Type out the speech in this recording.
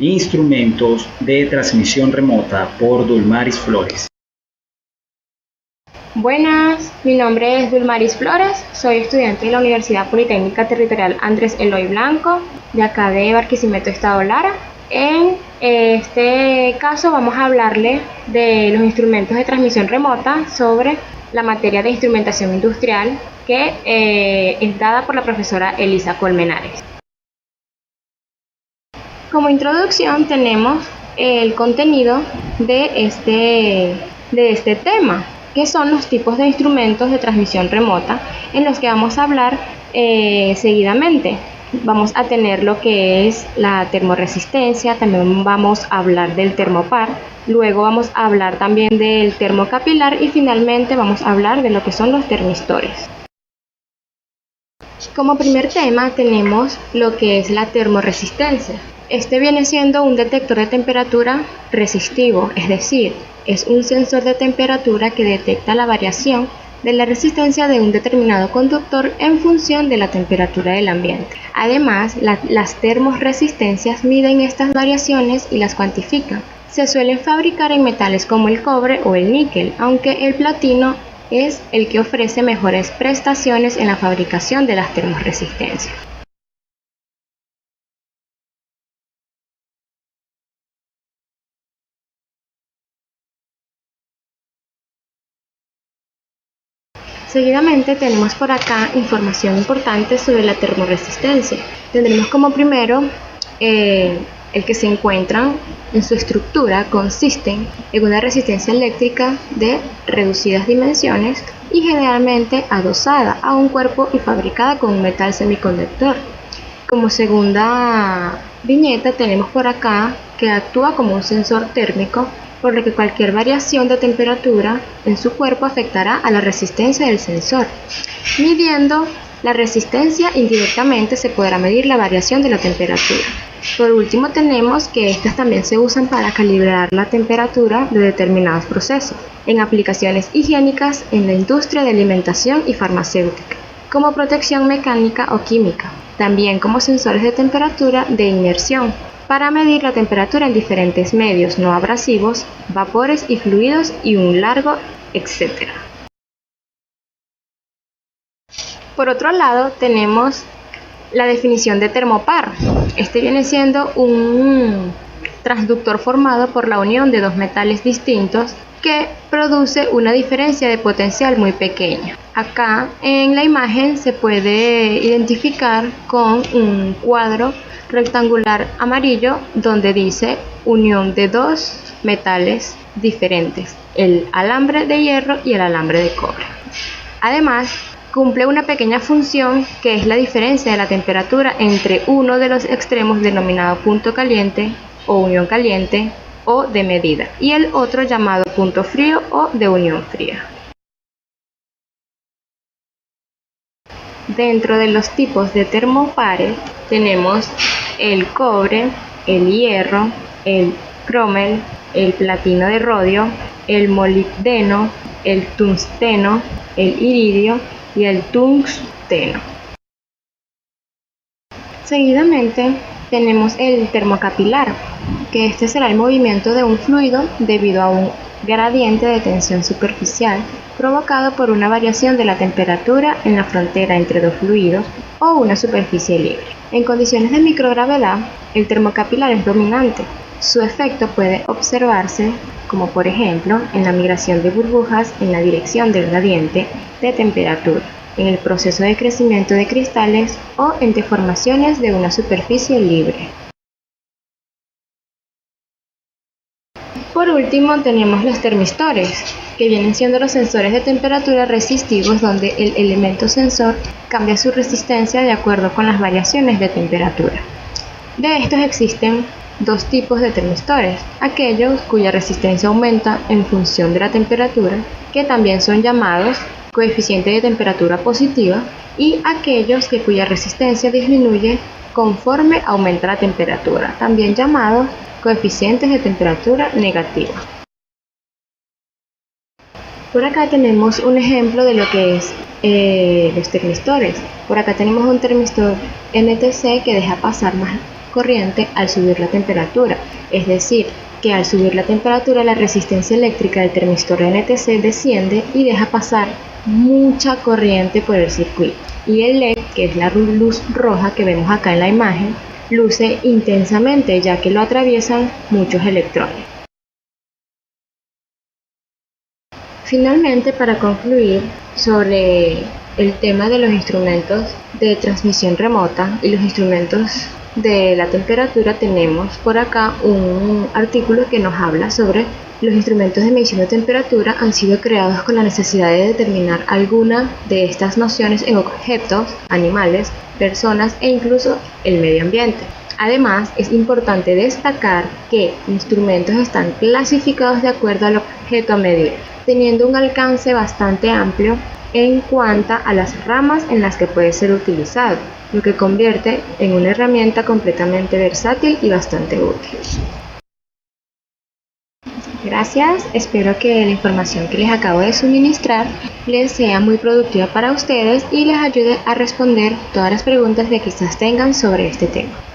Instrumentos de transmisión remota por Dulmaris Flores. Buenas, mi nombre es Dulmaris Flores, soy estudiante de la Universidad Politécnica Territorial Andrés Eloy Blanco, de acá de Barquisimeto, Estado Lara. En este caso vamos a hablarle de los instrumentos de transmisión remota sobre la materia de instrumentación industrial que es dada por la profesora Elisa Colmenares. Como introducción tenemos el contenido de este tema, que son los tipos de instrumentos de transmisión remota en los que vamos a hablar seguidamente. Vamos a tener lo que es la termoresistencia, también vamos a hablar del termopar, luego vamos a hablar también del termocapilar y finalmente vamos a hablar de lo que son los termistores. Como primer tema tenemos lo que es la termoresistencia. Este viene siendo un detector de temperatura resistivo, es decir, es un sensor de temperatura que detecta la variación de la resistencia de un determinado conductor en función de la temperatura del ambiente. Además, las termoresistencias miden estas variaciones y las cuantifican. Se suelen fabricar en metales como el cobre o el níquel, aunque el platino es el que ofrece mejores prestaciones en la fabricación de las termoresistencias. Seguidamente tenemos por acá información importante sobre la termoresistencia. Tendremos como primero el que se encuentran en su estructura consisten en una resistencia eléctrica de reducidas dimensiones y generalmente adosada a un cuerpo y fabricada con un metal semiconductor. Como segunda viñeta tenemos por acá que actúa como un sensor térmico, por lo que cualquier variación de temperatura en su cuerpo afectará a la resistencia del sensor. Midiendo la resistencia indirectamente se podrá medir la variación de la temperatura. Por último tenemos que estas también se usan para calibrar la temperatura de determinados procesos, en aplicaciones higiénicas, en la industria de alimentación y farmacéutica, como protección mecánica o química, también como sensores de temperatura de inmersión, para medir la temperatura en diferentes medios no abrasivos, vapores y fluidos y un largo, etc. Por otro lado tenemos la definición de termopar. Este viene siendo un transductor formado por la unión de dos metales distintos que produce una diferencia de potencial muy pequeña. Acá en la imagen se puede identificar con un cuadro rectangular amarillo donde dice unión de dos metales diferentes, el alambre de hierro y el alambre de cobre. Además, cumple una pequeña función que es la diferencia de la temperatura entre uno de los extremos denominado punto caliente o unión caliente o de medida y el otro llamado punto frío o de unión fría. Dentro de los tipos de termopares tenemos el cobre, el hierro, el cromel, el platino de rodio, el molibdeno, el tungsteno, el iridio y el tungsteno. Seguidamente tenemos el termocapilar, que este será el movimiento de un fluido debido a un gradiente de tensión superficial provocado por una variación de la temperatura en la frontera entre dos fluidos o una superficie libre. En condiciones de microgravedad, el termocapilar es dominante. Su efecto puede observarse como por ejemplo en la migración de burbujas en la dirección del gradiente de temperatura, en el proceso de crecimiento de cristales o en deformaciones de una superficie libre. Por último tenemos los termistores, que vienen siendo los sensores de temperatura resistivos donde el elemento sensor cambia su resistencia de acuerdo con las variaciones de temperatura. De estos existen dos tipos de termistores, aquellos cuya resistencia aumenta en función de la temperatura, que también son llamados coeficiente de temperatura positiva, y aquellos cuya resistencia disminuye conforme aumenta la temperatura, también llamados coeficientes de temperatura negativa. Por acá tenemos un ejemplo de lo que es los termistores. Por acá tenemos un termistor NTC que deja pasar corriente al subir la temperatura, es decir, que al subir la temperatura la resistencia eléctrica del termistor NTC desciende y deja pasar mucha corriente por el circuito. Y el LED, que es la luz roja que vemos acá en la imagen, luce intensamente ya que lo atraviesan muchos electrones. Finalmente, para concluir sobre el tema de los instrumentos de transmisión remota y los instrumentos de la temperatura, tenemos por acá un artículo que nos habla sobre los instrumentos de medición de temperatura han sido creados con la necesidad de determinar alguna de estas nociones en objetos, animales, personas e incluso el medio ambiente. Además, es importante destacar que instrumentos están clasificados de acuerdo al objeto a medir, teniendo un alcance bastante amplio en cuanto a las ramas en las que puede ser utilizado, lo que convierte en una herramienta completamente versátil y bastante útil. Gracias, espero que la información que les acabo de suministrar les sea muy productiva para ustedes y les ayude a responder todas las preguntas que quizás tengan sobre este tema.